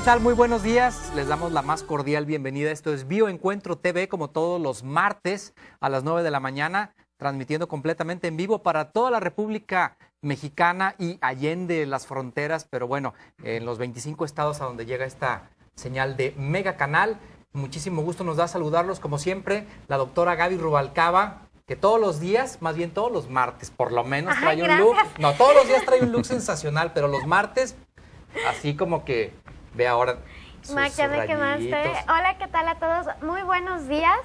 tal? Muy buenos días. Les damos la más cordial bienvenida. Esto es Bioencuentro TV, como todos los martes a las 9 de la mañana, transmitiendo completamente en vivo para toda la República Mexicana y allende las fronteras, pero bueno, en los 25 estados a donde llega esta señal de Mega Canal. Muchísimo gusto nos da saludarlos, como siempre, la doctora Gaby Rubalcaba, que todos los días, más bien todos los martes, por lo menos trae un look. No, todos los días trae un look sensacional, pero los martes, así como que ve ahora Mac, ya me quemaste. Hola, ¿qué tal a todos? Muy buenos días.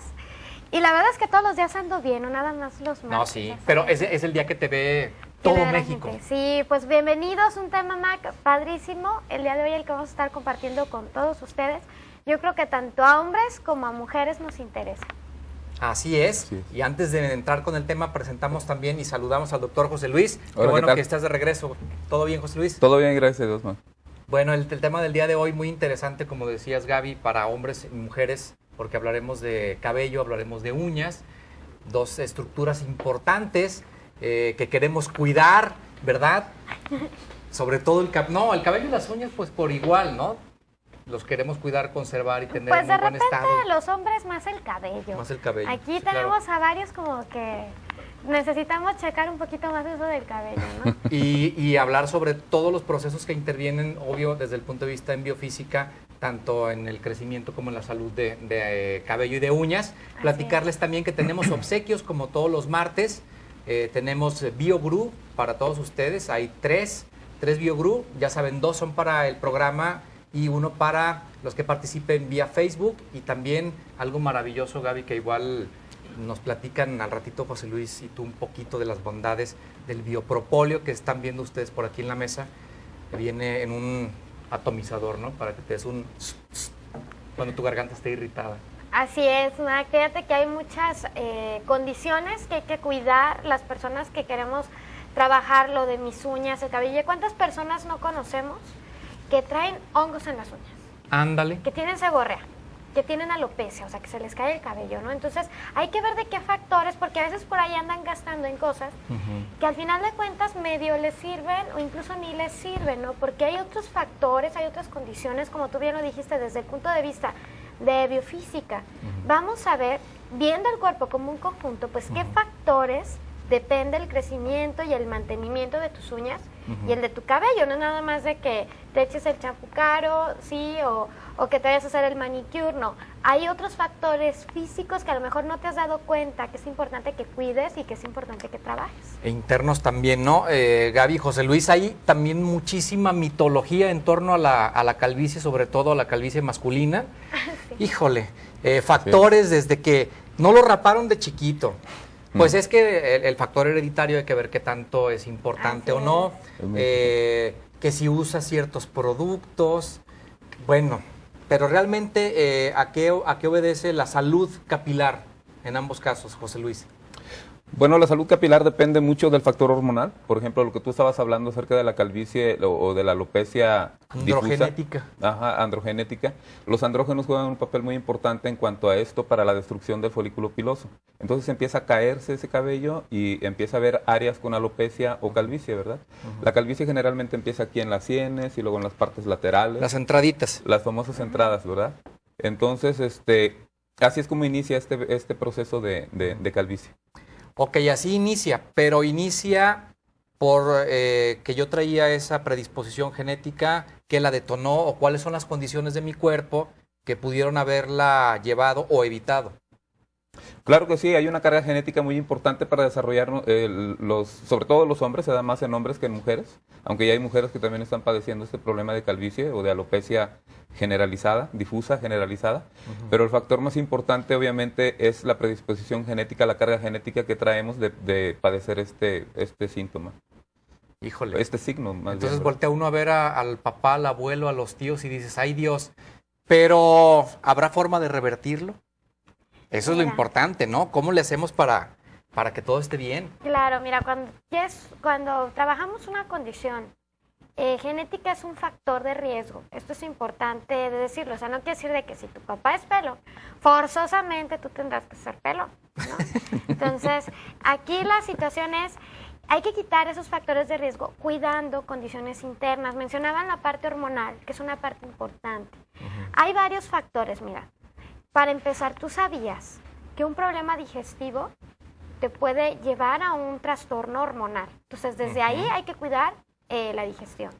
Y la verdad es que todos los días ando bien, no nada más los martes. No, sí, pero es el día que te ve todo México. Sí, pues bienvenidos, un tema, Mac, padrísimo. El día de hoy el que vamos a estar compartiendo con todos ustedes. Yo creo que tanto a hombres como a mujeres nos interesa. Así es. Sí. Y antes de entrar con el tema, presentamos también y saludamos al doctor José Luis. Hola, qué bueno que estás de regreso. ¿Todo bien, José Luis? Todo bien, gracias a Dios, man. Bueno, el tema del día de hoy muy interesante, como decías, Gaby, para hombres y mujeres, porque hablaremos de cabello, hablaremos de uñas, dos estructuras importantes que queremos cuidar, ¿verdad? Sobre todo el cabello y las uñas, pues por igual, ¿no? Los queremos cuidar, conservar y tener pues en buen estado. Pues de repente los hombres más el cabello. Más el cabello. Aquí sí, tenemos claro. a varios como que necesitamos checar un poquito más eso del cabello, ¿no? y hablar sobre todos los procesos que intervienen, obvio, desde el punto de vista en biofísica, tanto en el crecimiento como en la salud de cabello y de uñas. Platicarles también que tenemos obsequios como todos los martes. Tenemos BioGuru para todos ustedes. Hay tres BioGuru. Ya saben, 2 son para el programa y 1 para los que participen vía Facebook. Y también algo maravilloso, Gaby, que igual nos platican al ratito José Luis y tú un poquito de las bondades del biopropóleo que están viendo ustedes por aquí en la mesa, que viene en un atomizador, ¿no? Para que te des un cuando tu garganta esté irritada. Así es, Mac. Fíjate que hay muchas condiciones que hay que cuidar las personas que queremos trabajar lo de mis uñas, el cabello. ¿Cuántas personas no conocemos que traen hongos en las uñas? Ándale. Que tienen seborrea, que tienen alopecia, o sea, que se les cae el cabello, ¿no? Entonces, hay que ver de qué factores, porque a veces por ahí andan gastando en cosas que al final de cuentas medio les sirven o incluso ni les sirven, ¿no? Porque hay otros factores, hay otras condiciones, como tú bien lo dijiste, desde el punto de vista de biofísica. Vamos a ver, viendo el cuerpo como un conjunto, pues qué factores depende el crecimiento y el mantenimiento de tus uñas y el de tu cabello. No es nada más de que te eches el champú caro, sí, o que te vayas a hacer el manicure, no. Hay otros factores físicos que a lo mejor no te has dado cuenta que es importante que cuides y que es importante que trabajes. E internos también, ¿no? Gaby, José Luis, hay también muchísima mitología en torno a la calvicie, sobre todo a la calvicie masculina. Sí. Híjole, factores desde que no lo raparon de chiquito. Pues es que el factor hereditario hay que ver qué tanto es importante o no, que si usa ciertos productos, bueno, pero realmente ¿a qué obedece la salud capilar en ambos casos, José Luis? Bueno, la salud capilar depende mucho del factor hormonal. Por ejemplo, lo que tú estabas hablando acerca de la calvicie o de la alopecia androgenética. Difusa. Ajá, androgenética. Los andrógenos juegan un papel muy importante en cuanto a esto para la destrucción del folículo piloso. Entonces empieza a caerse ese cabello y empieza a haber áreas con alopecia o calvicie, ¿verdad? La calvicie generalmente empieza aquí en las sienes y luego en las partes laterales. Las entraditas. Las famosas entradas, ¿verdad? Entonces, así es como inicia este proceso de calvicie. Ok, así inicia, pero inicia por que yo traía esa predisposición genética que la detonó o cuáles son las condiciones de mi cuerpo que pudieron haberla llevado o evitado. Claro que sí, hay una carga genética muy importante para desarrollar, sobre todo los hombres, se da más en hombres que en mujeres, aunque ya hay mujeres que también están padeciendo este problema de calvicie o de alopecia generalizada, difusa, generalizada, pero el factor más importante obviamente es la predisposición genética, la carga genética que traemos de padecer este síntoma. Híjole. Este signo, más Entonces bien, voltea uno a ver al papá, al abuelo, a los tíos y dices, ¡ay Dios! Pero ¿habrá forma de revertirlo? Eso es lo importante, ¿no? ¿Cómo le hacemos para que todo esté bien? Claro, mira, cuando trabajamos una condición, genética es un factor de riesgo. Esto es importante de decirlo. O sea, no quiere decir de que si tu papá es pelo, forzosamente tú tendrás que ser pelo, ¿no? Entonces, aquí la situación es hay que quitar esos factores de riesgo cuidando condiciones internas. Mencionaban la parte hormonal, que es una parte importante. Hay varios factores, mira. Para empezar, ¿tú sabías que un problema digestivo te puede llevar a un trastorno hormonal? Entonces, desde ahí hay que cuidar la digestión.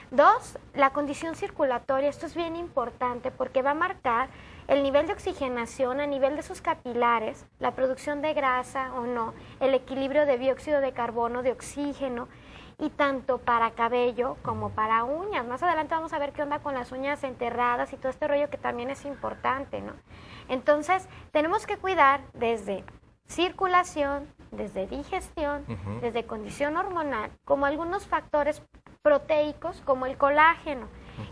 2, la condición circulatoria. Esto es bien importante porque va a marcar el nivel de oxigenación a nivel de sus capilares, la producción de grasa o no, el equilibrio de dióxido de carbono, de oxígeno, y tanto para cabello como para uñas. Más adelante vamos a ver qué onda con las uñas enterradas y todo este rollo que también es importante, ¿no? Entonces, tenemos que cuidar desde circulación, desde digestión, desde condición hormonal, como algunos factores proteicos como el colágeno,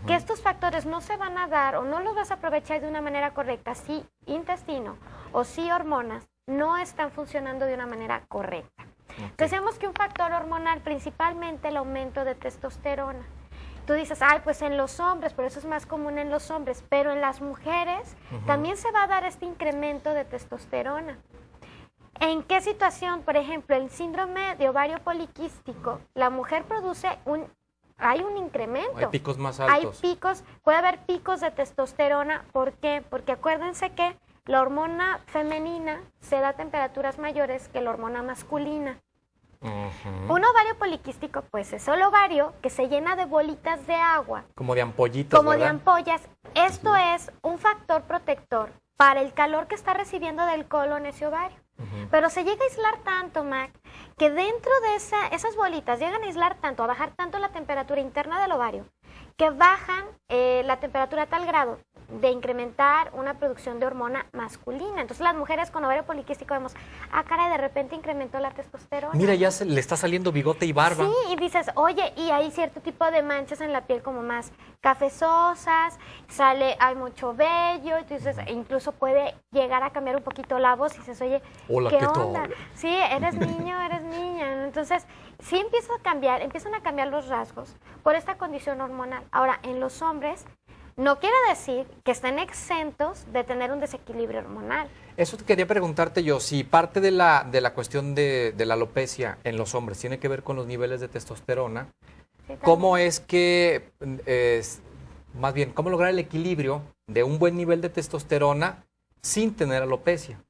que estos factores no se van a dar o no los vas a aprovechar de una manera correcta si intestino o si hormonas no están funcionando de una manera correcta. Decíamos que un factor hormonal, principalmente el aumento de testosterona. Tú dices, ay, pues en los hombres, por eso es más común en los hombres, pero en las mujeres también se va a dar este incremento de testosterona. ¿En qué situación? Por ejemplo, el síndrome de ovario poliquístico, la mujer produce hay un incremento. Hay picos más altos. Puede haber picos de testosterona. ¿Por qué? Porque acuérdense que la hormona femenina se da a temperaturas mayores que la hormona masculina. Un ovario poliquístico, pues es el ovario que se llena de bolitas de agua. Como de ampollitas, Como ¿verdad? de ampollas. Esto es un factor protector para el calor que está recibiendo del colon ese ovario. Pero se llega a aislar tanto, Mac, que dentro de esas bolitas llegan a aislar tanto, a bajar tanto la temperatura interna del ovario, que bajan la temperatura a tal grado de incrementar una producción de hormona masculina. Entonces las mujeres con ovario poliquístico vemos, caray, de repente incrementó la testosterona. Mira, ya le está saliendo bigote y barba. Sí, y dices, oye, y hay cierto tipo de manchas en la piel como más cafezosas, hay mucho vello, entonces incluso puede llegar a cambiar un poquito la voz y dices, oye, hola, ¿qué onda? tal? Sí, eres niño, eres niña. Entonces, sí empiezan a cambiar los rasgos por esta condición hormonal. Ahora, en los hombres, no quiere decir que estén exentos de tener un desequilibrio hormonal. Eso quería preguntarte yo, si parte de la cuestión de la alopecia en los hombres tiene que ver con los niveles de testosterona, Sí, ¿cómo es que, más bien, cómo lograr el equilibrio de un buen nivel de testosterona sin tener alopecia?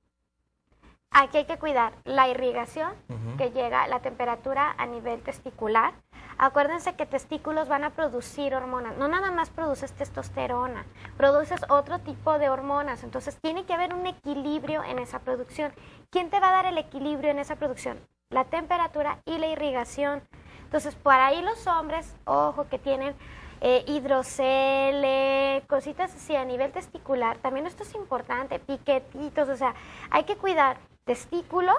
Aquí hay que cuidar la irrigación, que llega a la temperatura a nivel testicular. Acuérdense que testículos van a producir hormonas, no nada más produces testosterona, produces otro tipo de hormonas, entonces tiene que haber un equilibrio en esa producción. ¿Quién te va a dar el equilibrio en esa producción? La temperatura y la irrigación. Entonces, por ahí los hombres, ojo, que tienen hidrocele, cositas así a nivel testicular, también esto es importante, piquetitos, o sea, hay que cuidar testículos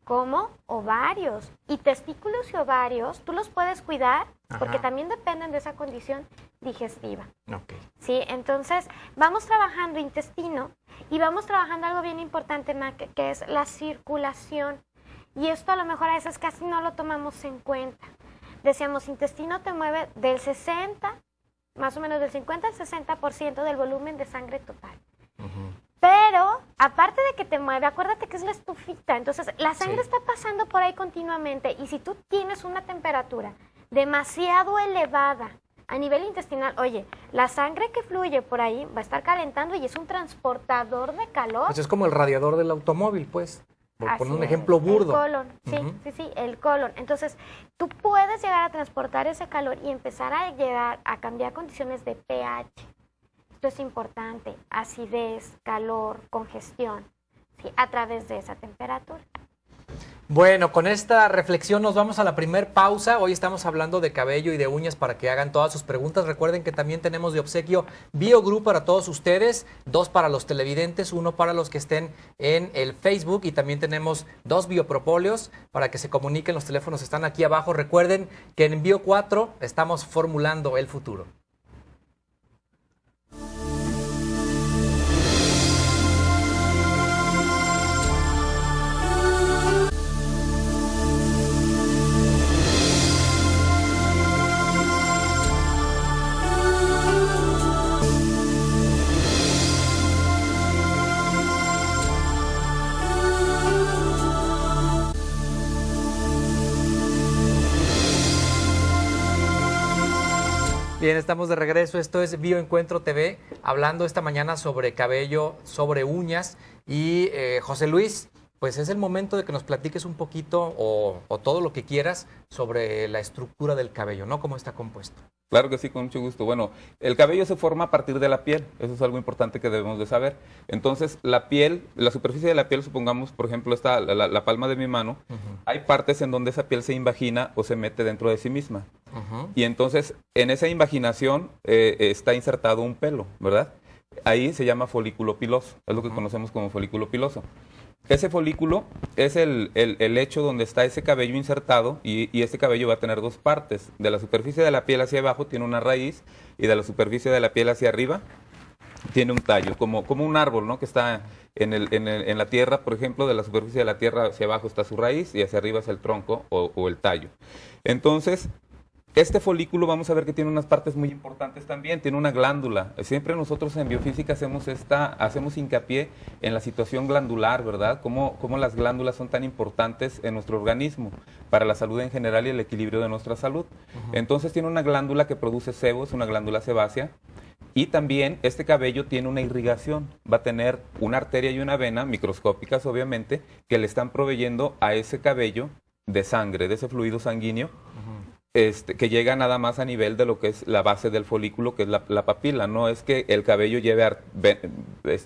como ovarios. Y testículos y ovarios, tú los puedes cuidar porque también dependen de esa condición digestiva. Okay. Sí, entonces vamos trabajando intestino y vamos trabajando algo bien importante, Mac, que es la circulación. Y esto a lo mejor a veces casi no lo tomamos en cuenta. Decíamos, intestino te mueve del 60, más o menos del 50 al 60% del volumen de sangre total. Pero, aparte de que te mueve, acuérdate que es la estufita. Entonces, la sangre está pasando por ahí continuamente. Y si tú tienes una temperatura demasiado elevada a nivel intestinal, oye, la sangre que fluye por ahí va a estar calentando y es un transportador de calor. Pues es como el radiador del automóvil, pues. Por poner un es, ejemplo burdo. El colon, sí, el colon. Entonces, tú puedes llegar a transportar ese calor y empezar a llegar a cambiar condiciones de pH. Esto es importante, acidez, calor, congestión, ¿sí? A través de esa temperatura. Bueno, con esta reflexión nos vamos a la primer pausa. Hoy estamos hablando de cabello y de uñas para que hagan todas sus preguntas. Recuerden que también tenemos de obsequio BioGroup para todos ustedes, 2 para los televidentes, 1 para los que estén en el Facebook y también tenemos 2 biopropóleos para que se comuniquen. Los teléfonos están aquí abajo. Recuerden que en Bio 4 estamos formulando el futuro. Bien, estamos de regreso. Esto es Bioencuentro TV, hablando esta mañana sobre cabello, sobre uñas. Y José Luis, pues es el momento de que nos platiques un poquito o todo lo que quieras sobre la estructura del cabello, ¿no? ¿Cómo está compuesto? Claro que sí, con mucho gusto. Bueno, el cabello se forma a partir de la piel, eso es algo importante que debemos de saber. Entonces, la piel, la superficie de la piel, supongamos, por ejemplo, está la palma de mi mano, hay partes en donde esa piel se invagina o se mete dentro de sí misma. Y entonces, en esa invaginación está insertado un pelo, ¿verdad? Ahí se llama folículo piloso, es lo que conocemos como folículo piloso. Ese folículo es el lecho donde está ese cabello insertado y ese cabello va a tener dos partes. De la superficie de la piel hacia abajo tiene una raíz y de la superficie de la piel hacia arriba tiene un tallo, como un árbol, ¿no? Que está en la tierra, por ejemplo, de la superficie de la tierra hacia abajo está su raíz y hacia arriba es el tronco o el tallo. Entonces, este folículo vamos a ver que tiene unas partes muy importantes también, tiene una glándula. Siempre nosotros en biofísica hacemos hincapié en la situación glandular, ¿verdad? Cómo las glándulas son tan importantes en nuestro organismo para la salud en general y el equilibrio de nuestra salud. Entonces tiene una glándula que produce sebo, es una glándula sebácea. Y también este cabello tiene una irrigación, va a tener una arteria y una vena, microscópicas obviamente, que le están proveyendo a ese cabello de sangre, de ese fluido sanguíneo, que llega nada más a nivel de lo que es la base del folículo, que es la papila. No es que el cabello lleve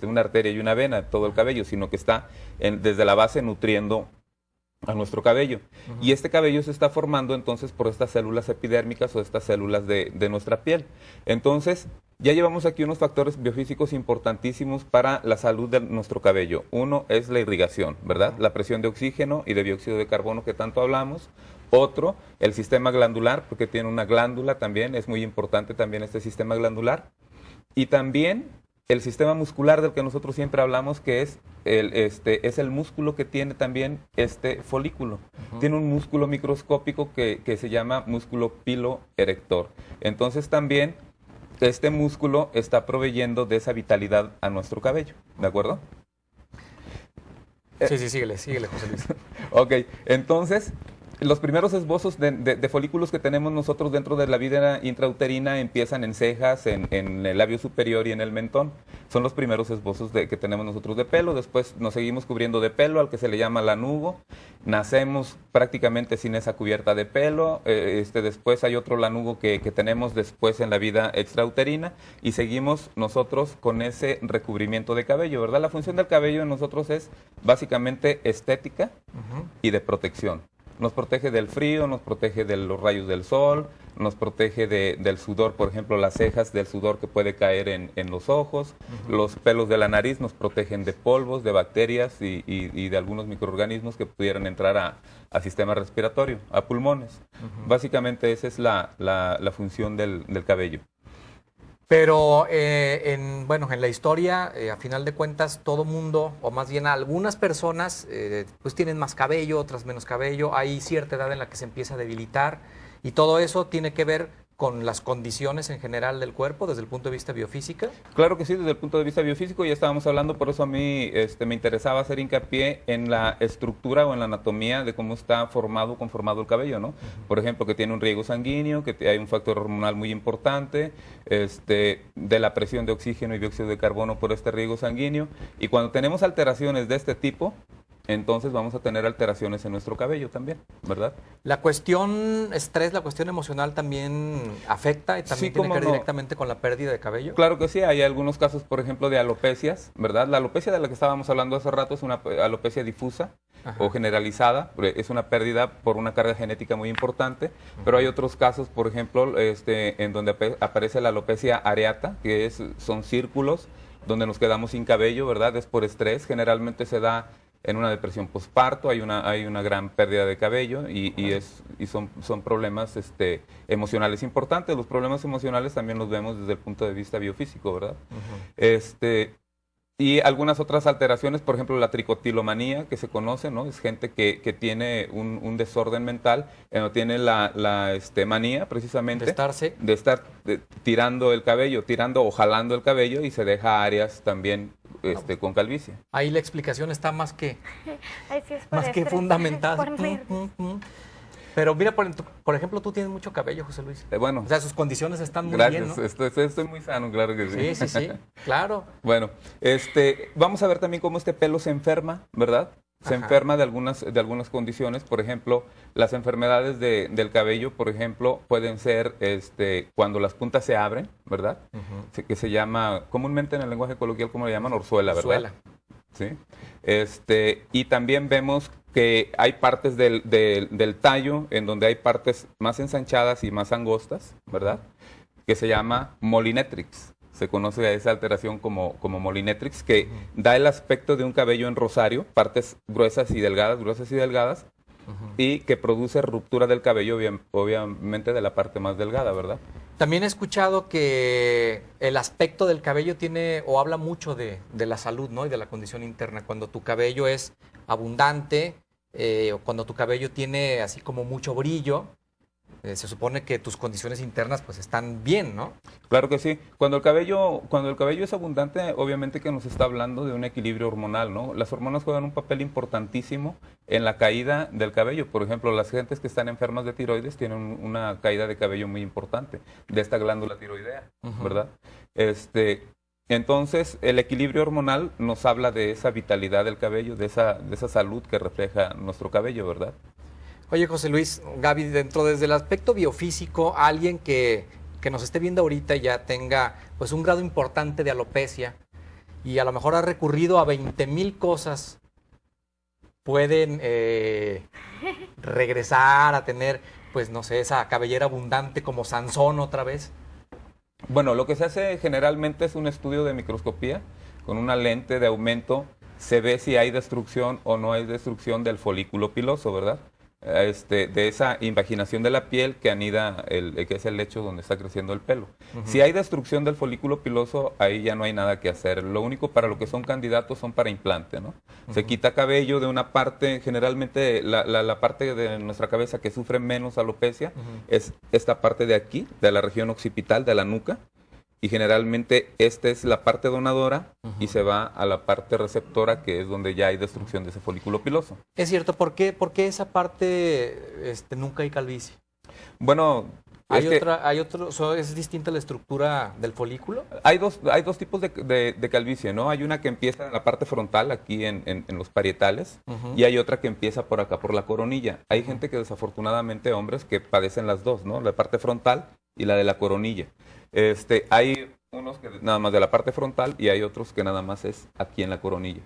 una arteria y una vena, todo el cabello, sino que está desde la base nutriendo a nuestro cabello. Y este cabello se está formando entonces por estas células epidérmicas o estas células de nuestra piel. Entonces, ya llevamos aquí unos factores biofísicos importantísimos para la salud de nuestro cabello. Uno es la irrigación, ¿verdad? La presión de oxígeno y de dióxido de carbono que tanto hablamos. Otro, el sistema glandular, porque tiene una glándula también, es muy importante también este sistema glandular. Y también el sistema muscular del que nosotros siempre hablamos, que es el músculo que tiene también este folículo. Tiene un músculo microscópico que se llama músculo piloerector. Entonces también este músculo está proveyendo de esa vitalidad a nuestro cabello, ¿de acuerdo? Sí, síguele, José Luis. Ok, entonces, los primeros esbozos de folículos que tenemos nosotros dentro de la vida intrauterina empiezan en cejas, en el labio superior y en el mentón. Son los primeros esbozos que tenemos nosotros de pelo. Después nos seguimos cubriendo de pelo, al que se le llama lanugo. Nacemos prácticamente sin esa cubierta de pelo. Después hay otro lanugo que tenemos después en la vida extrauterina y seguimos nosotros con ese recubrimiento de cabello, ¿verdad? La función del cabello en nosotros es básicamente estética y de protección. Nos protege del frío, nos protege de los rayos del sol, nos protege del sudor, por ejemplo, las cejas, del sudor que puede caer en los ojos. Los pelos de la nariz nos protegen de polvos, de bacterias y de algunos microorganismos que pudieran entrar al sistema respiratorio, a pulmones. Básicamente esa es la función del cabello. Pero en la historia, a final de cuentas, todo mundo, o más bien algunas personas, pues tienen más cabello, otras menos cabello. Hay cierta edad en la que se empieza a debilitar y todo eso tiene que ver con las condiciones en general del cuerpo desde el punto de vista biofísico. Claro que sí, desde el punto de vista biofísico ya estábamos hablando, por eso a mí me interesaba hacer hincapié en la estructura o en la anatomía de cómo está conformado el cabello, ¿no? Por ejemplo, que tiene un riego sanguíneo, que hay un factor hormonal muy importante, de la presión de oxígeno y dióxido de carbono por este riego sanguíneo, y cuando tenemos alteraciones de este tipo, entonces vamos a tener alteraciones en nuestro cabello también, ¿verdad? La cuestión estrés, la cuestión emocional también afecta y también tiene que ver directamente con la pérdida de cabello. Claro que sí, hay algunos casos, por ejemplo, de alopecias, ¿verdad? La alopecia de la que estábamos hablando hace rato es una alopecia difusa o generalizada, es una pérdida por una carga genética muy importante, pero hay otros casos, por ejemplo, en donde aparece la alopecia areata, que son círculos donde nos quedamos sin cabello, ¿verdad? Es por estrés, generalmente se da en una depresión posparto, hay una gran pérdida de cabello y son problemas emocionales importantes. Los problemas emocionales también los vemos desde el punto de vista biofísico, ¿verdad? Y algunas otras alteraciones, por ejemplo, la tricotilomanía, que se conoce, ¿no? Es gente que tiene un desorden mental, tiene la manía, precisamente, de estar tirando el cabello, tirando o jalando el cabello y se deja áreas también con calvicie. Ahí la explicación está más que Ay, sí, es fundamental. Pero mira, por ejemplo, tú tienes mucho cabello, José Luis. Bueno, O sea, sus condiciones están muy gracias. bien, ¿no? Estoy muy sano, claro que sí. Sí, sí, sí, claro. Bueno, vamos a ver también cómo este pelo se enferma, ¿verdad? Se Ajá. enferma de algunas condiciones. Por ejemplo, las enfermedades del cabello, por ejemplo, pueden ser cuando las puntas se abren, ¿verdad? Que se llama, comúnmente en el lenguaje coloquial, ¿cómo le llaman? Orzuela, ¿verdad? Orzuela. Sí. Y también vemos que hay partes del tallo en donde hay partes más ensanchadas y más angostas, ¿verdad? Que se llama molinetrix. Se conoce a esa alteración como molinetrix, que da el aspecto de un cabello en rosario, partes gruesas y delgadas, y que produce ruptura del cabello, obviamente de la parte más delgada, ¿verdad? También he escuchado que el aspecto del cabello tiene o habla mucho de la salud, ¿no? Y de la condición interna. Cuando tu cabello es abundante o cuando tu cabello tiene así como mucho brillo, se supone que tus condiciones internas pues están bien, ¿no? Claro que sí. Cuando el cabello es abundante, obviamente que nos está hablando de un equilibrio hormonal, ¿no? Las hormonas juegan un papel importantísimo en la caída del cabello. Por ejemplo, las gentes que están enfermas de tiroides tienen una caída de cabello muy importante de esta glándula tiroidea, ¿verdad? Entonces, el equilibrio hormonal nos habla de esa vitalidad del cabello, de esa salud que refleja nuestro cabello, ¿verdad? Oye, José Luis, Gaby, desde el aspecto biofísico, alguien que nos esté viendo ahorita y ya tenga pues un grado importante de alopecia y a lo mejor ha recurrido a 20,000 cosas, pueden regresar a tener, pues no sé, esa cabellera abundante como Sansón otra vez. Bueno, lo que se hace generalmente es un estudio de microscopía con una lente de aumento. Se ve si hay destrucción o no hay destrucción del folículo piloso, ¿verdad? De esa invaginación de la piel que anida, que es el lecho donde está creciendo el pelo. Si hay destrucción del folículo piloso, ahí ya no hay nada que hacer. Lo único para lo que son candidatos son para implante, ¿no? Se quita cabello de una parte, generalmente la parte de nuestra cabeza que sufre menos alopecia es esta parte de aquí, de la región occipital, de la nuca. Y generalmente esta es la parte donadora y se va a la parte receptora, que es donde ya hay destrucción de ese folículo piloso. Es cierto, ¿por qué esa parte nunca hay calvicie? Bueno, ¿es distinta la estructura del folículo? hay dos tipos de calvicie, ¿no? Hay una que empieza en la parte frontal, aquí en los parietales, y hay otra que empieza por acá, por la coronilla. Hay gente que desafortunadamente, hombres, que padecen las dos, ¿no? La parte frontal y la de la coronilla. Hay unos que nada más de la parte frontal y hay otros que nada más es aquí en la coronilla.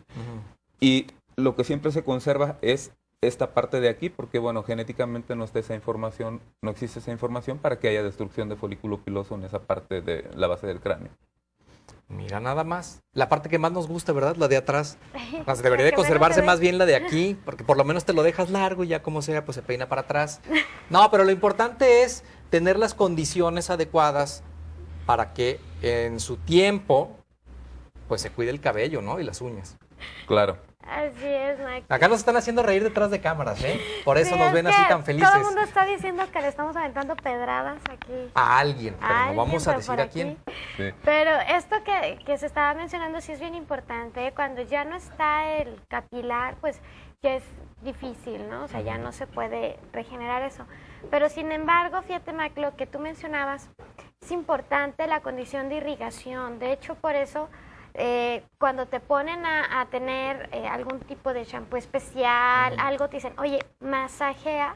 Y lo que siempre se conserva es esta parte de aquí, porque bueno, genéticamente no existe esa información para que haya destrucción de folículo piloso en esa parte de la base del cráneo. Mira, nada más. La parte que más nos gusta, ¿verdad? La de atrás. Pues debería La de que conservarse menos se más bien la de aquí, porque por lo menos te lo dejas largo y ya como sea, pues se peina para atrás. No, pero lo importante es tener las condiciones adecuadas para que en su tiempo, pues se cuide el cabello, ¿no? Y las uñas. Claro. Así es, Mike. Acá nos están haciendo reír detrás de cámaras, ¿eh? Por eso Sí, nos es ven que así tan felices. Todo el mundo está diciendo que le estamos aventando pedradas aquí. A alguien, pero no Alguien, vamos a pero decir por a quién. aquí. Sí. Pero esto que se estaba mencionando sí es bien importante. Cuando ya no está el capilar, pues ya es difícil, ¿no? O sea, ya no se puede regenerar eso. Pero sin embargo, fíjate, Mac, lo que tú mencionabas, es importante la condición de irrigación. De hecho, por eso cuando te ponen a tener algún tipo de shampoo especial, algo, te dicen, oye, masajea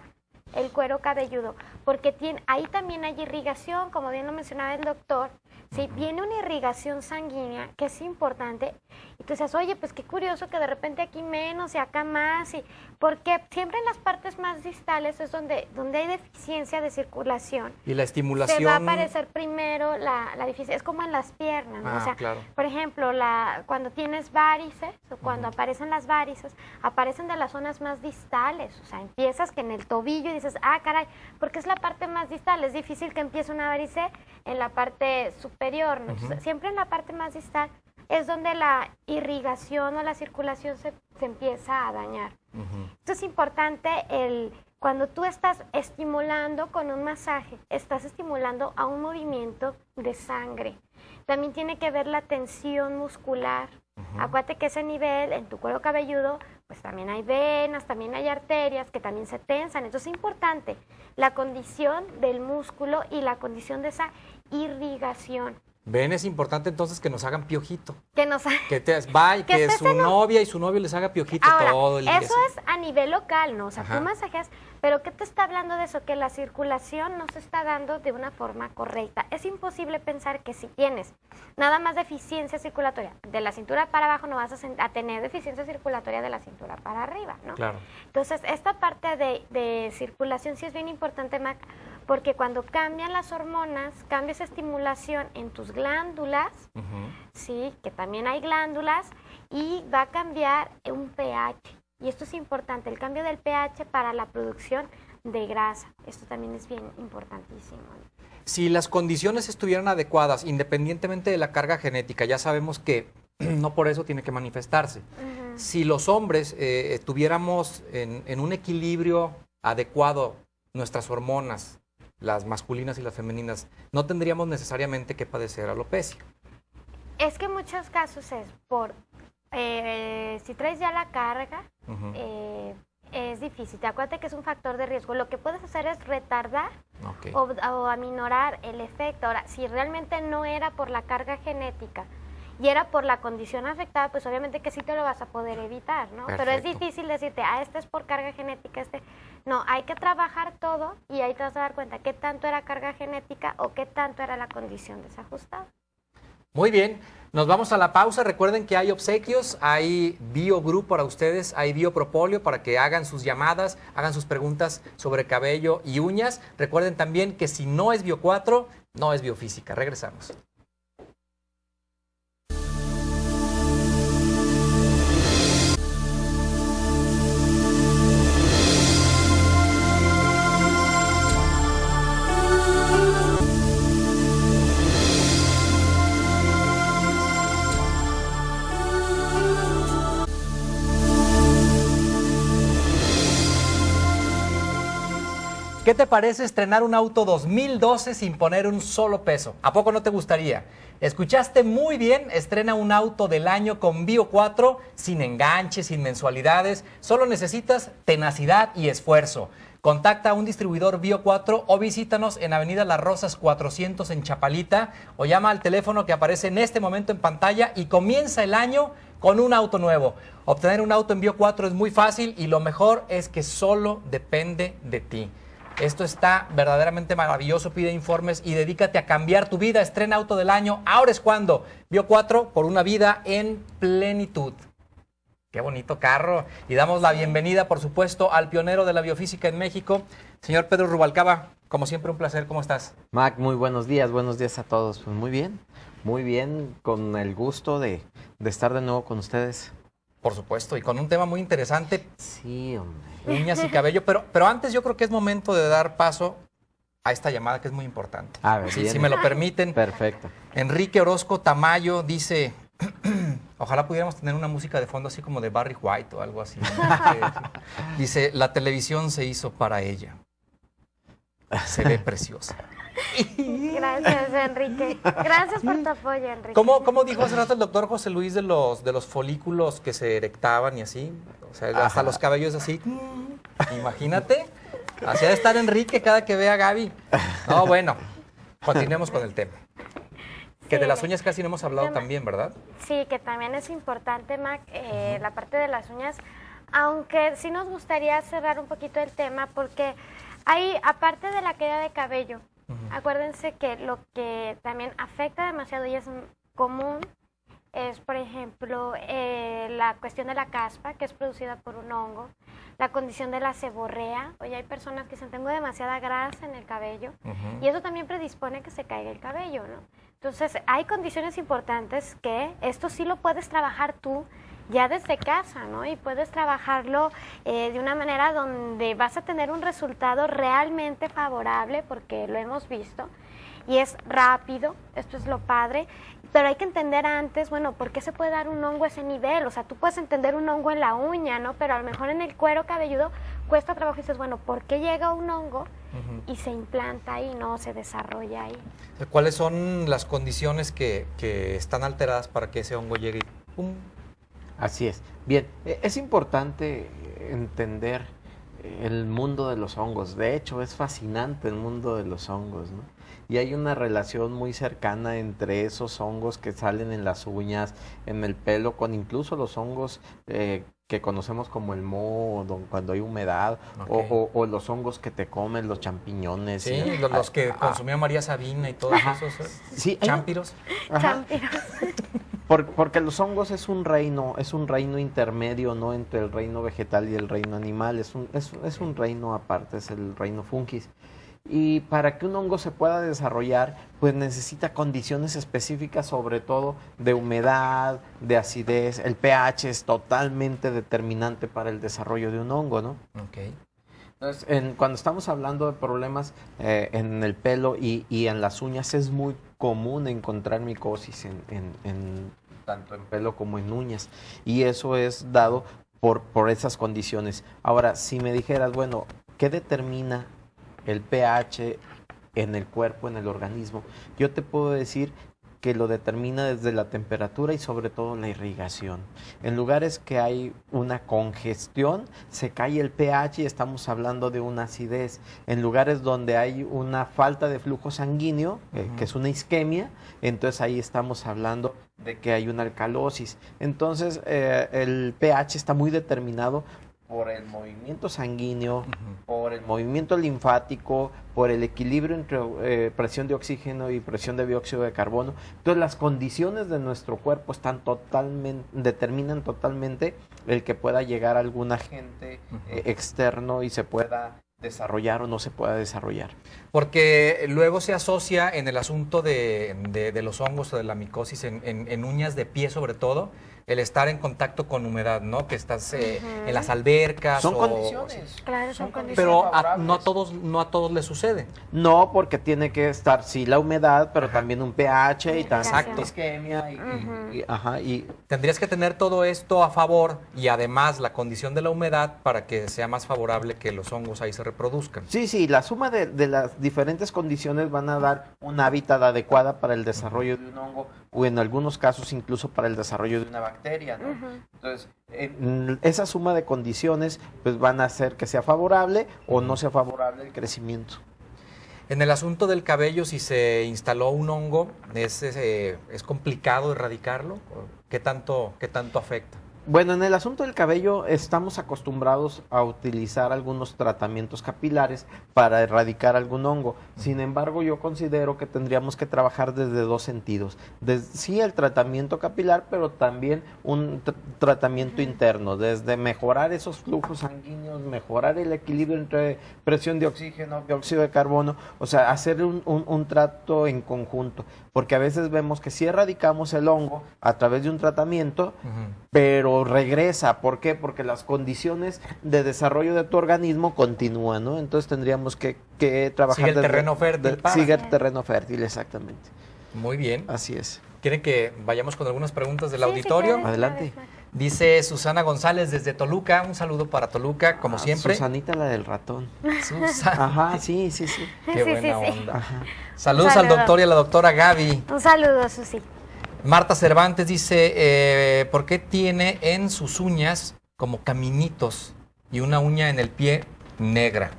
el cuero cabelludo, porque ahí también hay irrigación, como bien lo mencionaba el doctor. Si viene una irrigación sanguínea, que es importante, y tú dices, oye, pues qué curioso que de repente aquí menos y acá más, porque siempre en las partes más distales es donde hay deficiencia de circulación. Y la estimulación. Se va a aparecer primero la deficiencia, es como en las piernas, ¿no? Ah, O sea, claro. por ejemplo, cuando tienes varices, o cuando aparecen las varices, aparecen de las zonas más distales, o sea, empiezas que en el tobillo y dices, ah, caray, porque es la parte más distal, es difícil que empiece una varice en la parte superior, ¿no? Entonces, siempre en la parte más distal es donde la irrigación o la circulación se empieza a dañar. Esto es importante, cuando tú estás estimulando con un masaje, estás estimulando a un movimiento de sangre. También tiene que ver la tensión muscular. Acuérdate que ese nivel en tu cuero cabelludo pues también hay venas, también hay arterias que también se tensan. Entonces es importante la condición del músculo y la condición de esa irrigación. Ven, es importante entonces que nos hagan piojito. Que nos Que su novia y su novio les haga piojito Ahora, todo el día. eso es a nivel local, ¿no? O sea, Ajá. tú masajeas, pero ¿qué te está hablando de eso? Que la circulación no se está dando de una forma correcta. Es imposible pensar que si tienes nada más deficiencia circulatoria de la cintura para abajo, no vas a tener deficiencia circulatoria de la cintura para arriba, ¿no? Claro. Entonces, esta parte de circulación sí es bien importante, Mac, porque cuando cambian las hormonas, cambia esa estimulación en tus glándulas, sí, que también hay glándulas, y va a cambiar un pH. Y esto es importante, el cambio del pH para la producción de grasa. Esto también es bien importantísimo. Si las condiciones estuvieran adecuadas, independientemente de la carga genética, ya sabemos que no por eso tiene que manifestarse. Si los hombres tuviéramos en un equilibrio adecuado nuestras hormonas, las masculinas y las femeninas, no tendríamos necesariamente que padecer alopecia. Es que en muchos casos es por, si traes ya la carga, es difícil. Te acuérdate que es un factor de riesgo. Lo que puedes hacer es retardar o aminorar el efecto. Ahora, si realmente no era por la carga genética y era por la condición afectada, pues obviamente que sí te lo vas a poder evitar, ¿no? Perfecto. Pero es difícil decirte, este es por carga genética, No, hay que trabajar todo y ahí te vas a dar cuenta qué tanto era carga genética o qué tanto era la condición desajustada. Muy bien, nos vamos a la pausa. Recuerden que hay obsequios, hay BioGroup para ustedes, hay Biopropóleo para que hagan sus llamadas, hagan sus preguntas sobre cabello y uñas. Recuerden también que si no es Bio4, no es biofísica. Regresamos. ¿Qué te parece estrenar un auto 2012 sin poner un solo peso? ¿A poco no te gustaría? Escuchaste muy bien, estrena un auto del año con Bio4, sin enganches, sin mensualidades, solo necesitas tenacidad y esfuerzo. Contacta a un distribuidor Bio4 o visítanos en Avenida Las Rosas 400 en Chapalita o llama al teléfono que aparece en este momento en pantalla y comienza el año con un auto nuevo. Obtener un auto en Bio4 es muy fácil y lo mejor es que solo depende de ti. Esto está verdaderamente maravilloso. Pide informes y dedícate a cambiar tu vida. Estrena auto del año. Ahora es cuando. Bio4 por una vida en plenitud. Qué bonito carro. Y damos la bienvenida, por supuesto, al pionero de la biofísica en México, señor Pedro Rubalcaba. Como siempre, un placer. ¿Cómo estás? Mac, muy buenos días a todos. Pues muy bien, con el gusto de estar de nuevo con ustedes. Por supuesto, y con un tema muy interesante. Sí, hombre. Uñas y cabello, pero antes yo creo que es momento de dar paso a esta llamada que es muy importante. A ver, si me lo permiten. Perfecto. Enrique Orozco Tamayo dice, ojalá pudiéramos tener una música de fondo así como de Barry White o algo así. Dice, la televisión se hizo para ella. Se ve preciosa. Gracias, Enrique. Gracias por tu apoyo, Enrique. ¿Cómo dijo hace rato el doctor José Luis de los folículos que se erectaban y así? O sea, hasta los cabellos así. Imagínate. Así ha de estar Enrique cada que ve a Gaby. No, bueno, continuemos con el tema. Que de las uñas casi no hemos hablado también, ¿verdad? Sí, que también es importante, Mac, la parte de las uñas, aunque sí nos gustaría cerrar un poquito el tema porque hay, aparte de la caída de cabello, acuérdense que lo que también afecta demasiado y es común es, por ejemplo, la cuestión de la caspa, que es producida por un hongo, la condición de la seborrea. Oye, hay personas que dicen, tengo demasiada grasa en el cabello, y eso también predispone a que se caiga el cabello, ¿no? Entonces, hay condiciones importantes que esto sí lo puedes trabajar tú ya desde casa, ¿no? Y puedes trabajarlo de una manera donde vas a tener un resultado realmente favorable, porque lo hemos visto, y es rápido, esto es lo padre, pero hay que entender antes, bueno, ¿por qué se puede dar un hongo a ese nivel? O sea, tú puedes entender un hongo en la uña, ¿no? Pero a lo mejor en el cuero cabelludo cuesta trabajo y dices, bueno, ¿por qué llega un hongo y se implanta ahí, no se desarrolla ahí? ¿Cuáles son las condiciones que están alteradas para que ese hongo llegue y ¡pum! Así es. Bien, es importante entender el mundo de los hongos. De hecho, es fascinante el mundo de los hongos, ¿no? Y hay una relación muy cercana entre esos hongos que salen en las uñas, en el pelo, con incluso los hongos que conocemos como el moho, cuando hay humedad, o los hongos que te comen, los champiñones. Sí, los que consumía María Sabina y todos esos sí, champiros. Champiros. Porque los hongos es un reino intermedio, ¿no? Entre el reino vegetal y el reino animal. Es un reino aparte, es el reino fungis. Y para que un hongo se pueda desarrollar, pues necesita condiciones específicas, sobre todo de humedad, de acidez. El pH es totalmente determinante para el desarrollo de un hongo, ¿no? Okay. Entonces, cuando estamos hablando de problemas en el pelo y en las uñas, es muy común encontrar micosis tanto en pelo como en uñas. Y eso es dado por esas condiciones. Ahora, si me dijeras, bueno, ¿qué determina el pH en el cuerpo, en el organismo? Yo te puedo decir que lo determina desde la temperatura y sobre todo la irrigación. En lugares que hay una congestión, se cae el pH y estamos hablando de una acidez. En lugares donde hay una falta de flujo sanguíneo, que es una isquemia, entonces ahí estamos hablando de que hay una alcalosis. Entonces el pH está muy determinado por el movimiento sanguíneo, por el movimiento linfático, por el equilibrio entre presión de oxígeno y presión de dióxido de carbono. Entonces las condiciones de nuestro cuerpo determinan totalmente el que pueda llegar algún agente externo y se pueda desarrollar o no se pueda desarrollar. Porque luego se asocia en el asunto de los hongos o de la micosis en uñas de pie sobre todo, el estar en contacto con humedad, ¿no? Que estás en las albercas. Son condiciones. Claro, son condiciones. Pero no a todos les sucede. No, porque tiene que estar, sí, la humedad, pero también un pH y Exacto. isquemia y Tendrías que tener todo esto a favor y además la condición de la humedad para que sea más favorable que los hongos ahí se reproduzcan. Sí, la suma de las diferentes condiciones van a dar un hábitat adecuada para el desarrollo de un hongo o en algunos casos incluso para el desarrollo de una bacteria, ¿no? Entonces, esa suma de condiciones pues van a hacer que sea favorable o no sea favorable el crecimiento. En el asunto del cabello, si se instaló un hongo, ¿es complicado erradicarlo? ¿Qué tanto afecta? Bueno, en el asunto del cabello estamos acostumbrados a utilizar algunos tratamientos capilares para erradicar algún hongo. Sin embargo, yo considero que tendríamos que trabajar desde dos sentidos. Sí, el tratamiento capilar, pero también un tratamiento interno, desde mejorar esos flujos sanguíneos, mejorar el equilibrio entre presión de oxígeno, dióxido de carbono, o sea, hacer un trato en conjunto. Porque a veces vemos que sí erradicamos el hongo a través de un tratamiento, pero regresa. ¿Por qué? Porque las condiciones de desarrollo de tu organismo continúan, ¿no? Entonces tendríamos que trabajar... Sigue el terreno fértil. Sigue el terreno fértil, exactamente. Muy bien. Así es. ¿Quieren que vayamos con algunas preguntas del auditorio? Sí, Adelante. Dice Susana González desde Toluca. Un saludo para Toluca, como siempre. Susanita, la del ratón. Susana. Ajá, sí. Qué buena sí. onda. Ajá. Saludos al doctor y a la doctora Gaby. Un saludo, Susi. Marta Cervantes dice, ¿por qué tiene en sus uñas como caminitos y una uña en el pie negra?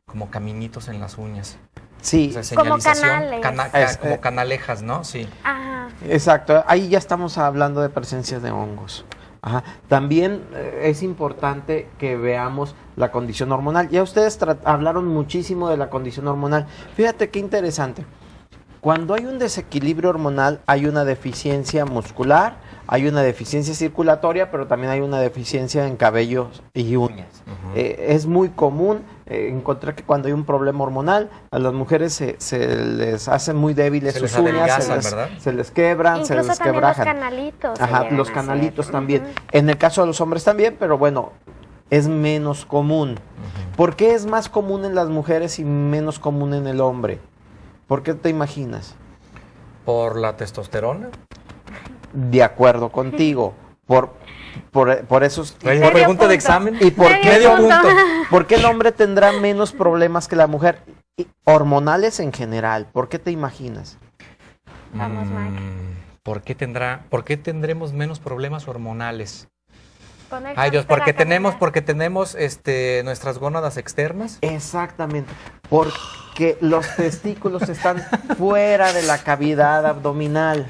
Como caminitos en las uñas. Sí. O sea, Como señalización, canales. como canalejas, ¿no? Sí. Ajá. Exacto, ahí ya estamos hablando de presencia de hongos. Ajá. También es importante que veamos la condición hormonal. Ya ustedes hablaron muchísimo de la condición hormonal. Fíjate qué interesante. Cuando hay un desequilibrio hormonal, hay una deficiencia muscular, hay una deficiencia circulatoria, pero también hay una deficiencia en cabellos y uñas. Es muy común encontrar que cuando hay un problema hormonal, a las mujeres se les hacen muy débiles Se sus les uñas, adelgazan, se les quebran, Incluso se les también quebrajan. los canalitos. Ajá, llegan los a canalitos ser. también. En el caso de los hombres también, pero bueno, es menos común. ¿Por qué es más común en las mujeres y menos común en el hombre? ¿Por qué te imaginas? ¿Por la testosterona? De acuerdo contigo. Por esos... ¿Una pregunta de examen? ¿Y por qué, Medio punto. por qué el hombre tendrá menos problemas que la mujer? Hormonales en general. ¿Por qué te imaginas? Vamos, Mike. ¿Por qué tendremos menos problemas hormonales? Con el Ay Dios, hámster a caminar. porque tenemos nuestras gónadas externas. Exactamente, porque los testículos están fuera de la cavidad abdominal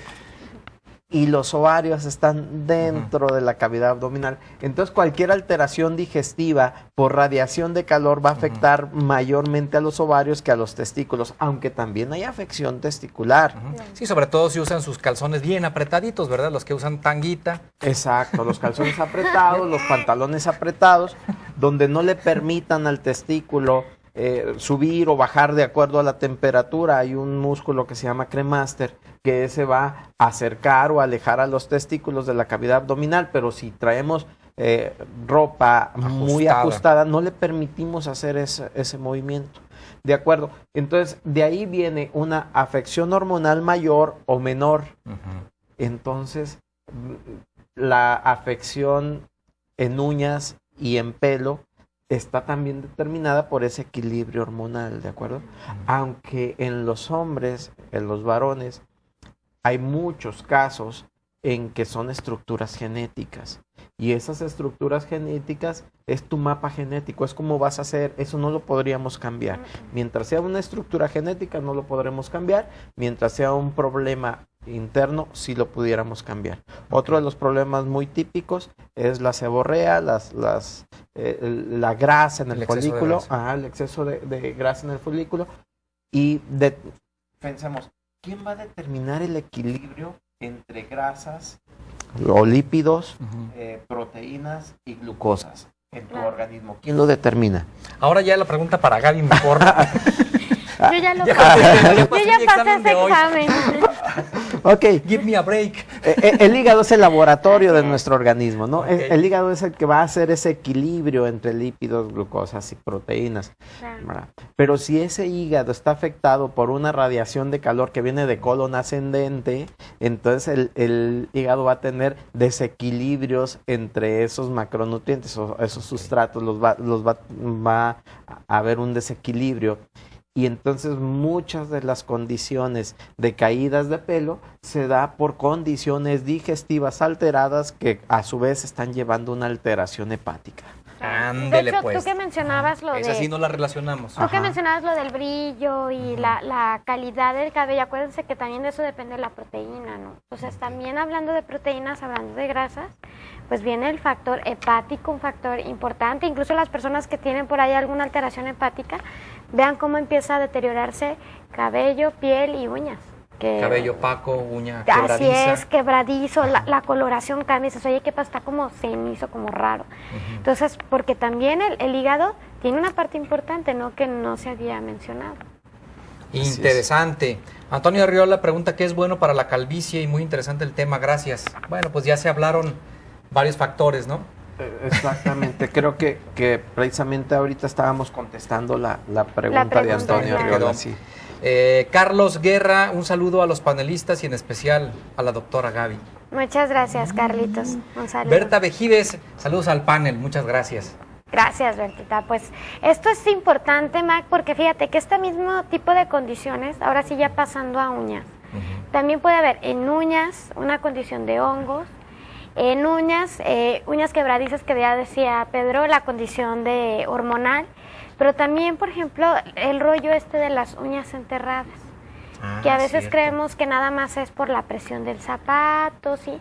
y los ovarios están dentro de la cavidad abdominal. Entonces cualquier alteración digestiva por radiación de calor va a afectar mayormente a los ovarios que a los testículos, aunque también hay afección testicular. Sí, sobre todo si usan sus calzones bien apretaditos, ¿verdad? Los que usan tanguita. Exacto, los calzones apretados, los pantalones apretados, donde no le permitan al testículo subir o bajar de acuerdo a la temperatura. Hay un músculo que se llama cremaster que ese va a acercar o alejar a los testículos de la cavidad abdominal, pero si traemos ropa muy ajustada, no le permitimos hacer ese movimiento. ¿De acuerdo? Entonces, de ahí viene una afección hormonal mayor o menor. Entonces, la afección en uñas y en pelo está también determinada por ese equilibrio hormonal, ¿de acuerdo? Aunque en los hombres, en los varones, hay muchos casos en que son estructuras genéticas. Y esas estructuras genéticas es tu mapa genético, es como vas a hacer, eso no lo podríamos cambiar. Mientras sea una estructura genética no lo podremos cambiar, mientras sea un problema interno sí lo pudiéramos cambiar. Otro de los problemas muy típicos es la seborrea, la grasa en el folículo, el exceso de grasa en el folículo. Y pensemos, ¿quién va a determinar el equilibrio entre grasas o lípidos, proteínas y glucosas en tu organismo? ¿Quién lo determina? Ahora ya la pregunta para Gaby mejor. Yo ya pasé ese examen. Ok. Give me a break. El hígado es el laboratorio de nuestro organismo, ¿no? Okay. El hígado es el que va a hacer ese equilibrio entre lípidos, glucosas y proteínas. Claro. Pero si ese hígado está afectado por una radiación de calor que viene de colon ascendente, entonces el hígado va a tener desequilibrios entre esos macronutrientes o esos sustratos, va a haber un desequilibrio. Y entonces muchas de las condiciones de caídas de pelo se da por condiciones digestivas alteradas que a su vez están llevando una alteración hepática. Ándele, de hecho, pues. tú que mencionabas lo Esa sí no la relacionamos. Tú que mencionabas lo del brillo y la calidad del cabello, acuérdense que también de eso depende de la proteína, ¿no? Entonces, también hablando de proteínas, hablando de grasas, pues viene el factor hepático, un factor importante. Incluso las personas que tienen por ahí alguna alteración hepática, vean cómo empieza a deteriorarse cabello, piel y uñas. Cabello opaco, uña quebradiza. Así es, quebradizo, la coloración cambia, dices, oye, ¿qué pasa? Está como cenizo, como raro. Entonces, porque también el hígado tiene una parte importante, ¿no? Que no se había mencionado. Interesante. Antonio Arriola pregunta qué es bueno para la calvicie y muy interesante el tema, gracias. Bueno, pues ya se hablaron varios factores, ¿no? Exactamente, creo que precisamente ahorita estábamos contestando la pregunta de Antonio Arriola. Sí. Carlos Guerra, un saludo a los panelistas y en especial a la doctora Gaby. Muchas gracias, Carlitos. Un saludo. Berta Vejives, saludos al panel, muchas gracias. Gracias, Bertita. Pues esto es importante, Mac, porque fíjate que este mismo tipo de condiciones, ahora sí ya pasando a uñas, también puede haber en uñas una condición de hongos, en uñas quebradizas que ya decía Pedro, la condición de hormonal, pero también, por ejemplo, el rollo de las uñas enterradas, que a veces creemos que nada más es por la presión del zapato, sí,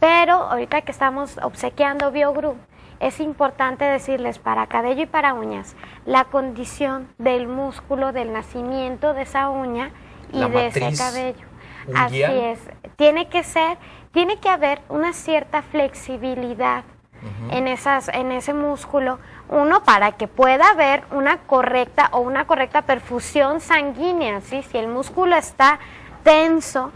pero ahorita que estamos obsequiando BioGroup, es importante decirles para cabello y para uñas, la condición del músculo, del nacimiento de esa uña y de ese cabello. Así es, tiene que haber una cierta flexibilidad en ese músculo, uno, para que pueda haber una correcta perfusión sanguínea, ¿sí? Si el músculo está tenso,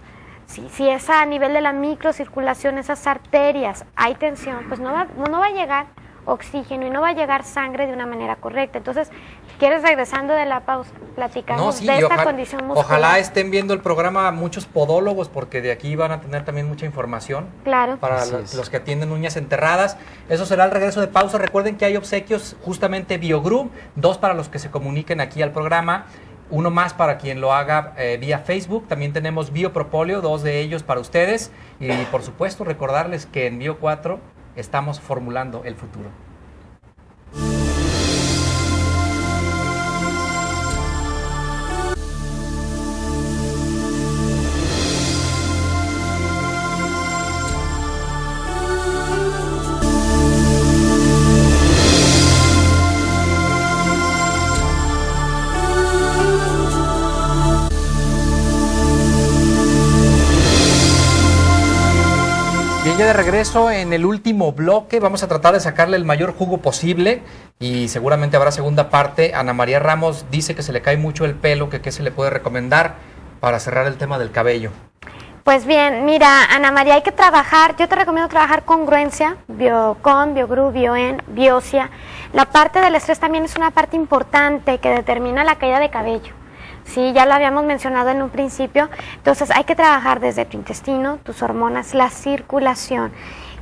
si es a nivel de la microcirculación, esas arterias, hay tensión, pues no va a llegar oxígeno y no va a llegar sangre de una manera correcta. Entonces, ¿quieres, regresando de la pausa, platicamos de esta condición muscular? Ojalá estén viendo el programa muchos podólogos, porque de aquí van a tener también mucha información. Claro. Para los que atienden uñas enterradas. Eso será el regreso de pausa. Recuerden que hay obsequios, justamente BioGroup, 2 para los que se comuniquen aquí al programa, 1 más para quien lo haga vía Facebook. También tenemos Biopropóleo, 2 de ellos para ustedes. Y por supuesto recordarles que en Bio 4 estamos formulando el futuro. Bien, ya de regreso en el último bloque, vamos a tratar de sacarle el mayor jugo posible y seguramente habrá segunda parte. Ana María Ramos dice que se le cae mucho el pelo, que qué se le puede recomendar para cerrar el tema del cabello. Pues bien, mira, Ana María, hay que trabajar, yo te recomiendo trabajar congruencia, Biocon, Biogru, Bioen, Biosia. La parte del estrés también es una parte importante que determina la caída de cabello. Sí, ya lo habíamos mencionado en un principio. Entonces hay que trabajar desde tu intestino, tus hormonas, la circulación.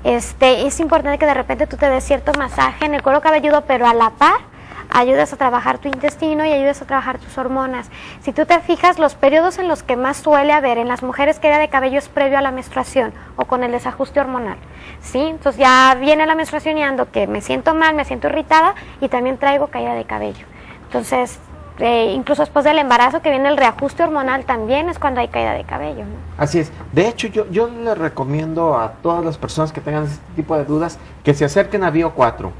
Es importante que de repente tú te des cierto masaje en el cuero cabelludo, pero a la par ayudas a trabajar tu intestino y ayudas a trabajar tus hormonas. Si tú te fijas, los periodos en los que más suele haber en las mujeres caída de cabello es previo a la menstruación o con el desajuste hormonal. ¿Sí? Entonces ya viene la menstruación y ando que me siento mal, me siento irritada y también traigo caída de cabello. Entonces, incluso después del embarazo que viene el reajuste hormonal también es cuando hay caída de cabello, ¿no? Así es. De hecho, yo le recomiendo a todas las personas que tengan este tipo de dudas que se acerquen a Bio 4.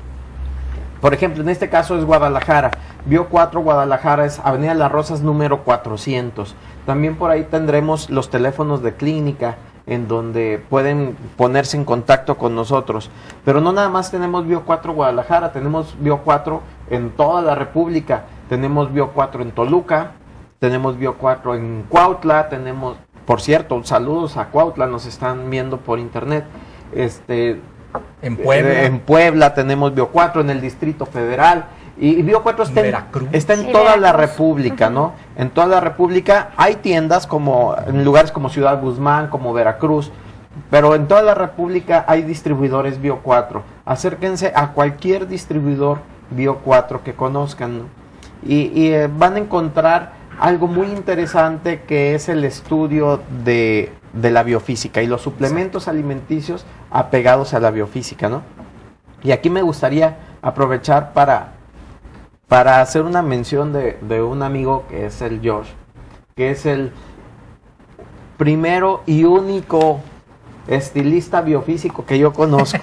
Por ejemplo, en este caso es Guadalajara. Bio 4 Guadalajara es Avenida Las Rosas número 400. También por ahí tendremos los teléfonos de clínica en donde pueden ponerse en contacto con nosotros. Pero no nada más tenemos Bio 4 Guadalajara, tenemos Bio 4 en toda la República. Tenemos Bio 4 en Toluca, tenemos Bio 4 en Cuautla, tenemos, por cierto, saludos a Cuautla, nos están viendo por internet. En Puebla. En Puebla tenemos Bio 4 en el Distrito Federal. Y Bio 4 está en toda la República, ¿no? En toda la República hay tiendas como en lugares como Ciudad Guzmán, como Veracruz, pero en toda la República hay distribuidores Bio 4. Acérquense a cualquier distribuidor Bio 4 que conozcan, ¿no? Y van a encontrar algo muy interesante que es el estudio de la biofísica y los suplementos alimenticios apegados a la biofísica, ¿no? Y aquí me gustaría aprovechar para hacer una mención de un amigo que es el George, que es el primero y único estilista biofísico que yo conozco.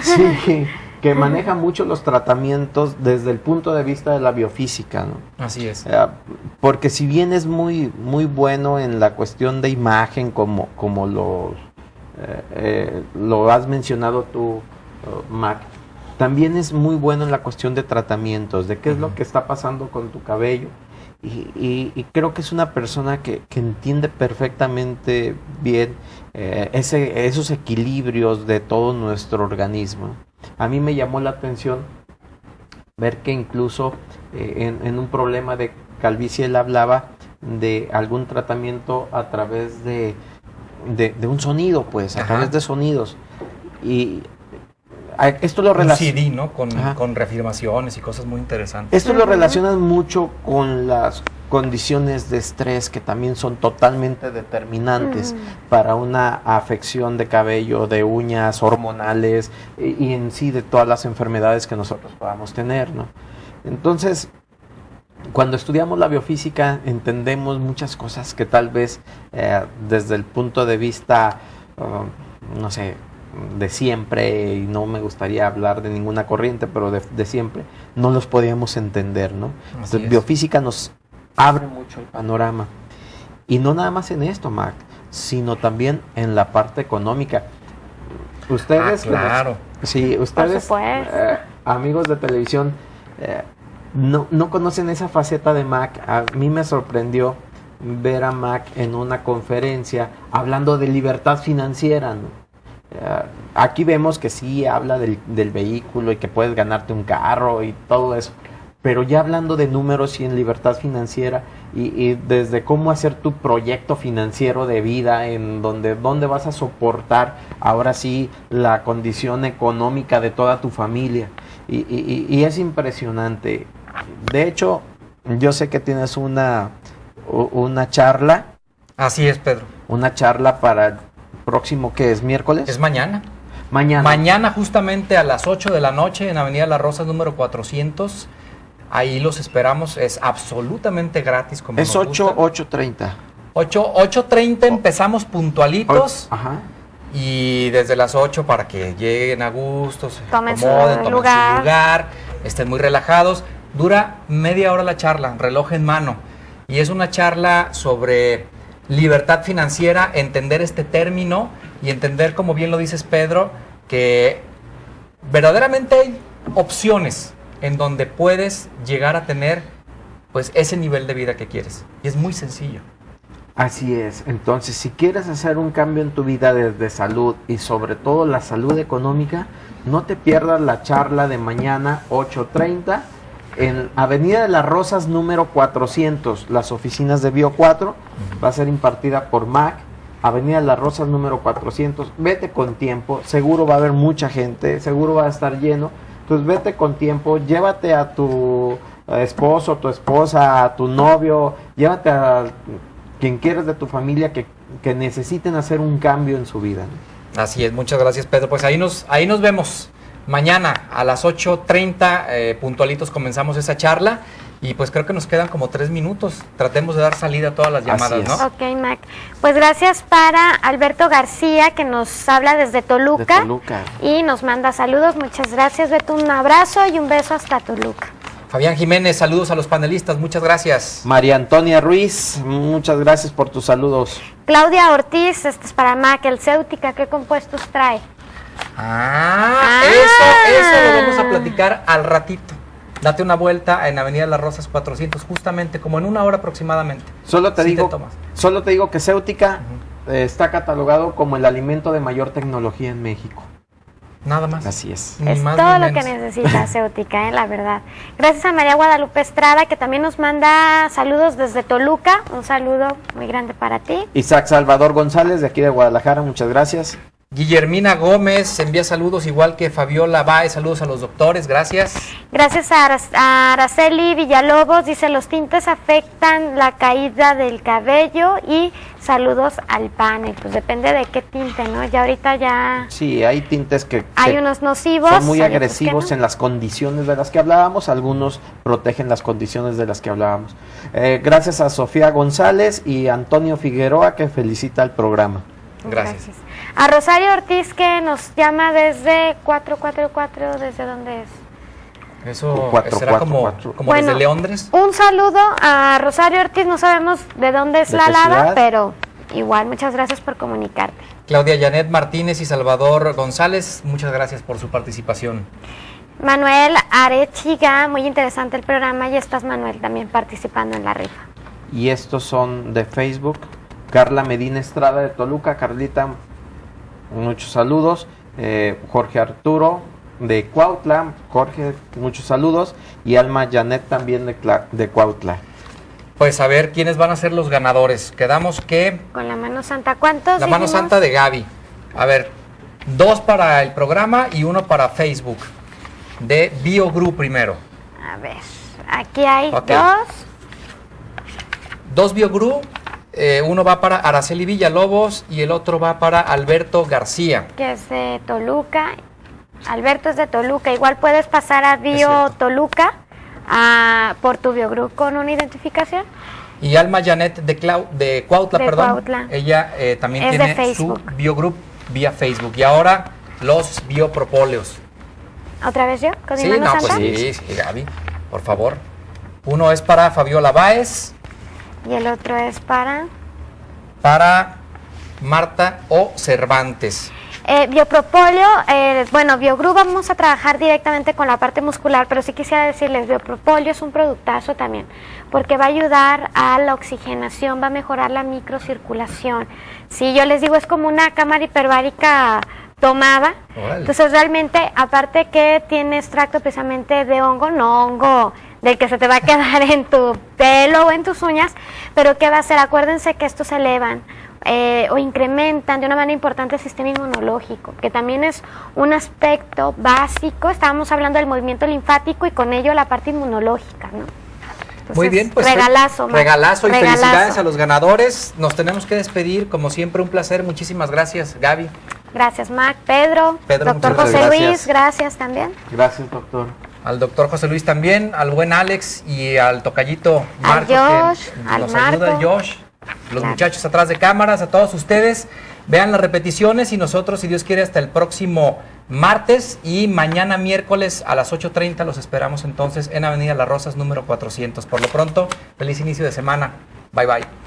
Sí, que maneja mucho los tratamientos desde el punto de vista de la biofísica, ¿no? Así es. Porque si bien es muy bueno en la cuestión de imagen, como lo has mencionado tú, Mac, también es muy bueno en la cuestión de tratamientos, de qué es lo que está pasando con tu cabello. Y creo que es una persona que entiende perfectamente bien esos equilibrios de todo nuestro organismo. A mí me llamó la atención ver que incluso en un problema de calvicie él hablaba de algún tratamiento a través de un sonido, pues, a través de sonidos. Y esto lo relaciona. Un CD, ¿no? Con reafirmaciones y cosas muy interesantes. Esto lo relacionan mucho con las condiciones de estrés que también son totalmente determinantes para una afección de cabello, de uñas, hormonales y en sí de todas las enfermedades que nosotros podamos tener, ¿no? Entonces, cuando estudiamos la biofísica entendemos muchas cosas que tal vez desde el punto de vista, no sé, de siempre, y no me gustaría hablar de ninguna corriente, pero de siempre, no los podíamos entender, ¿no? Entonces, biofísica nos abre mucho el panorama. Y no nada más en esto, Mac, sino también en la parte económica. Ustedes, claro. Sí, ustedes, amigos de televisión, no conocen esa faceta de Mac. A mí me sorprendió ver a Mac en una conferencia hablando de libertad financiera, ¿no? Aquí vemos que sí habla del vehículo y que puedes ganarte un carro y todo eso, pero ya hablando de números y en libertad financiera y desde cómo hacer tu proyecto financiero de vida, en dónde vas a soportar ahora sí la condición económica de toda tu familia y es impresionante. De hecho, yo sé que tienes una charla. Así es, Pedro. Una charla para próximo, ¿qué es? ¿Miércoles? Es mañana. Mañana justamente a las 8 de la noche en Avenida Las Rosas número 400. Ahí los esperamos, es absolutamente gratis. Como es 8:30. 8:30 empezamos puntualitos. Ajá. Y desde las 8 para que lleguen a gusto, se Tomen su acomoden, tomen su lugar. lugar, estén muy relajados. Dura media hora la charla, reloj en mano. Y es una charla sobre libertad financiera, entender este término y entender, como bien lo dices, Pedro, que verdaderamente hay opciones en donde puedes llegar a tener pues ese nivel de vida que quieres. Y es muy sencillo. Así es. Entonces, si quieres hacer un cambio en tu vida desde salud y sobre todo la salud económica, no te pierdas la charla de mañana 8:30 en Avenida de las Rosas número 400, las oficinas de Bio 4. Va a ser impartida por MAC. Avenida de las Rosas número 400. Vete con tiempo, seguro va a haber mucha gente, seguro va a estar lleno. Entonces vete con tiempo, llévate a tu esposo, tu esposa, a tu novio, llévate a quien quieras de tu familia que necesiten hacer un cambio en su vida, ¿no? Así es, muchas gracias, Pedro. Pues ahí nos vemos mañana a las 8:30, puntualitos comenzamos esa charla. Y pues creo que nos quedan como 3 minutos. Tratemos de dar salida a todas las llamadas, Así es. ¿no? Ok, Mac. Pues gracias para Alberto García, que nos habla desde Toluca. De Toluca. Y nos manda saludos. Muchas gracias, Beto. Un abrazo y un beso hasta Toluca. Fabián Jiménez, saludos a los panelistas, muchas gracias. María Antonia Ruiz, muchas gracias por tus saludos. Claudia Ortiz, este es para Mac, el Céutica, ¿qué compuestos trae? Eso lo vamos a platicar al ratito. Date una vuelta en Avenida Las Rosas 400, justamente como en 1 hora aproximadamente. Solo te Sí digo que Céutica está catalogado como el alimento de mayor tecnología en México. Nada más. Así es. Ni Es más todo ni lo que menos. necesita Céutica, la verdad. Gracias a María Guadalupe Estrada, que también nos manda saludos desde Toluca. Un saludo muy grande para ti. Isaac Salvador González, de aquí de Guadalajara, muchas gracias. Guillermina Gómez envía saludos, igual que Fabiola Baez, saludos a los doctores, gracias. Gracias a Araceli Villalobos, dice, los tintes afectan la caída del cabello y saludos al panel. Pues depende de qué tinte, ¿no? Ya ahorita ya Sí, hay tintes que hay unos nocivos. son muy hay otros que agresivos no. en las condiciones de las que hablábamos, algunos protegen las condiciones de las que hablábamos. Gracias a Sofía González y Antonio Figueroa, que felicita el programa. Gracias. A Rosario Ortiz, que nos llama desde 444, ¿desde dónde es? Eso Cuatro, será cuatro, como, cuatro. como Bueno, desde Londres. Un saludo a Rosario Ortiz, no sabemos de dónde es ¿De la qué Lada, ciudad? pero igual, muchas gracias por comunicarte. Claudia Janet Martínez y Salvador González, muchas gracias por su participación. Manuel Arechiga, muy interesante el programa, y estás, Manuel, también participando en la rifa. Y estos son de Facebook. Carla Medina Estrada de Toluca. Carlita, muchos saludos. Jorge Arturo de Cuautla. Jorge, muchos saludos. Y Alma Janet también de Cuautla. Pues a ver quiénes van a ser los ganadores. Quedamos que Con la mano santa, ¿cuántos? la mano dijimos? santa de Gaby. A ver, 2 para el programa y 1 para Facebook. De BioGroup primero. A ver, aquí hay Ok. 2 BioGroup. 1 va para Araceli Villalobos y el otro va para Alberto García. que es de Toluca. Alberto es de Toluca. Igual puedes pasar a Bio cierto. Toluca por tu BioGroup con una identificación. Y Alma Janet de Cuautla, De perdón. Cuautla. Ella también Es de tiene su Facebook. BioGroup vía Facebook. Y ahora los biopropóleos. ¿Otra vez yo? ¿Con Sí, mi mano no, pues santa? sí, Gaby, por favor. 1 es para Fabiola Báez, Y el otro es para para Marta O. Cervantes. Biopropóleo. Bueno, BioGroup vamos a trabajar directamente con la parte muscular, pero sí quisiera decirles, Biopropóleo es un productazo también, porque va a ayudar a la oxigenación, va a mejorar la microcirculación. Sí, yo les digo, es como una cámara hiperbárica tomada. Órale. Entonces realmente, aparte que tiene extracto precisamente de hongo, no hongo del que se te va a quedar en tu pelo o en tus uñas, pero ¿qué va a hacer? Acuérdense que estos elevan o incrementan de una manera importante el sistema inmunológico, que también es un aspecto básico. Estábamos hablando del movimiento linfático y con ello la parte inmunológica, ¿no? Entonces, Muy bien, pues regalazo, Mar. regalazo y Regalazo. felicidades a los ganadores. Nos tenemos que despedir, como siempre, un placer. Muchísimas gracias, Gaby. Gracias, Mac. Pedro, Pedro, doctor muchas José gracias. Luis, gracias también. Gracias, doctor. Al doctor José Luis también, al buen Alex y al tocallito Al Marco, Josh, que al nos ayuda, Marco. Josh, los Claro. muchachos atrás de cámaras, a todos ustedes. Vean las repeticiones y nosotros, si Dios quiere, hasta el próximo martes y mañana miércoles a las 8:30 los esperamos entonces en Avenida Las Rosas, número 400. Por lo pronto, feliz inicio de semana. Bye, bye.